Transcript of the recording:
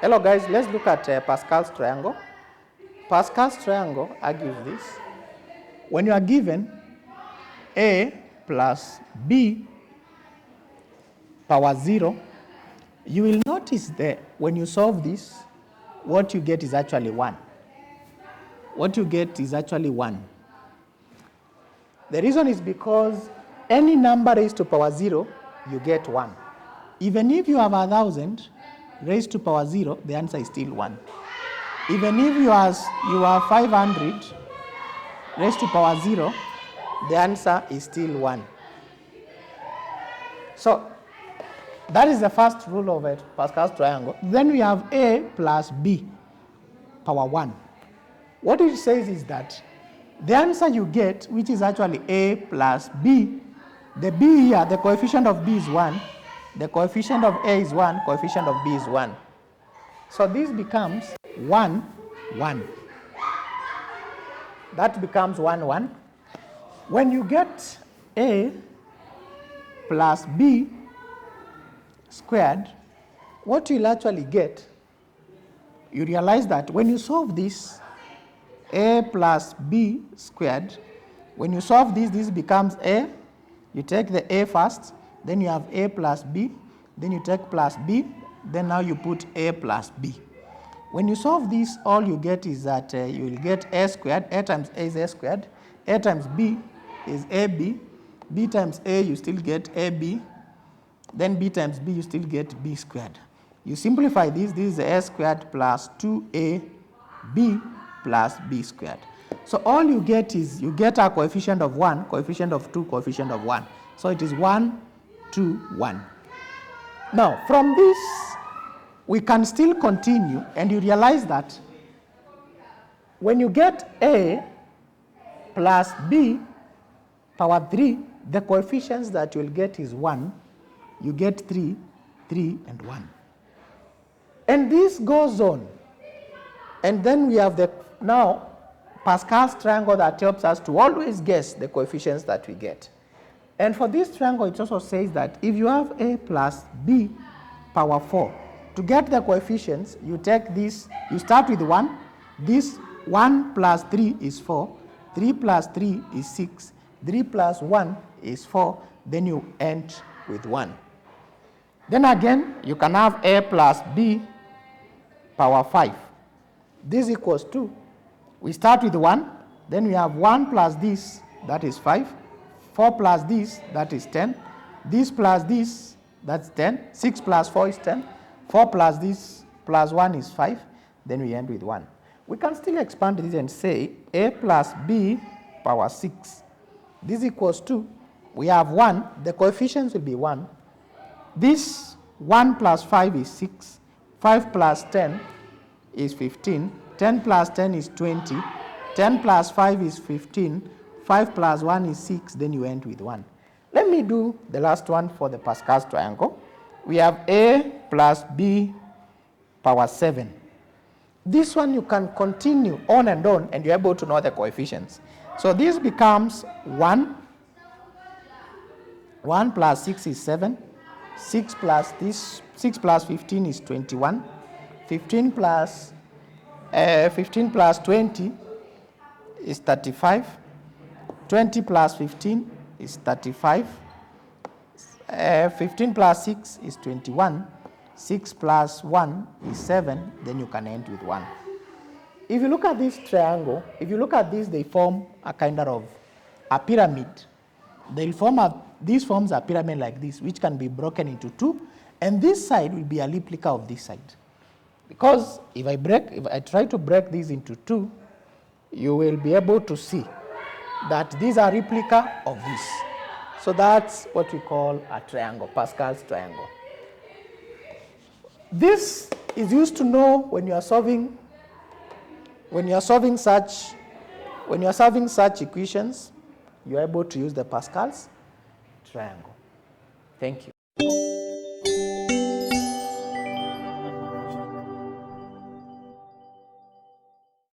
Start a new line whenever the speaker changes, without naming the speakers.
Hello guys, let's look at Pascal's triangle. Pascal's triangle argues this. When you are given a plus b power 0, you will notice that when you solve this, what you get is actually 1. What you get is actually 1. The reason is because any number raised to power 0, you get 1. Even if you have 1,000 raised to power 0, the answer is still 1. Even if you are 500 raised to power 0, the answer is still 1. So that is the first rule of Pascal's triangle. Then we have a plus b power 1. What it says is that the answer you get, which is actually a plus b, the b here, the coefficient of b is 1, the coefficient of a is 1, coefficient of b is 1. So this becomes 1, 1. That becomes 1, 1. When you get a plus b squared, what you'll actually get, you realize that when you solve this, a plus b squared, when you solve this, this becomes a. You take the a first, then you have a plus b, then you take plus b, then now you put a plus b. When you solve this, all you get is that you will get a squared. A times a is a squared. A times b is ab. B times a, you still get ab. Then b times b, you still get b squared. You simplify this. This is a squared plus 2ab plus b squared. So all you get is you get a coefficient of 1, coefficient of 2, coefficient of 1. So it is 1, 2, 1. Now from this, we can still continue, and you realize that when you get a plus b power 3, the coefficients that you will get is 1. You get 3, 3, and 1. And this goes on. And then we have now Pascal's triangle that helps us to always guess the coefficients that we get. And for this triangle, it also says that if you have a plus b power 4, to get the coefficients, you take this, you start with 1. This 1 plus 3 is 4. 3 plus 3 is 6. 3 plus 1 is 4. Then you end with 1. Then again, you can have a plus b power 5. This equals 2. We start with 1. Then we have 1 plus this, that is 5. 4 plus this, that is 10. This plus this, that's 10. 6 plus 4 is 10. 4 plus this plus 1 is 5. Then we end with 1. We can still expand this and say a plus b power 6. This equals 2. We have 1. The coefficients will be 1. This 1 plus 5 is 6. 5 plus 10 is 15. 10 plus 10 is 20. 10 plus 5 is 15. 5 plus 1 is 6. Then you end with 1. Let me do the last one for the Pascal's triangle. We have a plus b power 7. This one you can continue on, and you're able to know the coefficients. So this becomes 1. 1 plus 6 is 7. 6 plus this, 6 plus 15 is 21. 15 plus 20 is 35. 20 plus 15 is 35. 15 plus 6 is 21. 6 plus 1 is 7. Then you can end with 1. If you look at this triangle, if you look at this, they form a kind of a pyramid. This forms a pyramid like this, which can be broken into 2. And this side will be a replica of this side. Because if I try to break these into 2, you will be able to see that these are replica of this. So that's what we call a triangle, Pascal's triangle. This is used to know when you are solving such equations, you are able to use the Pascal's triangle. Thank you.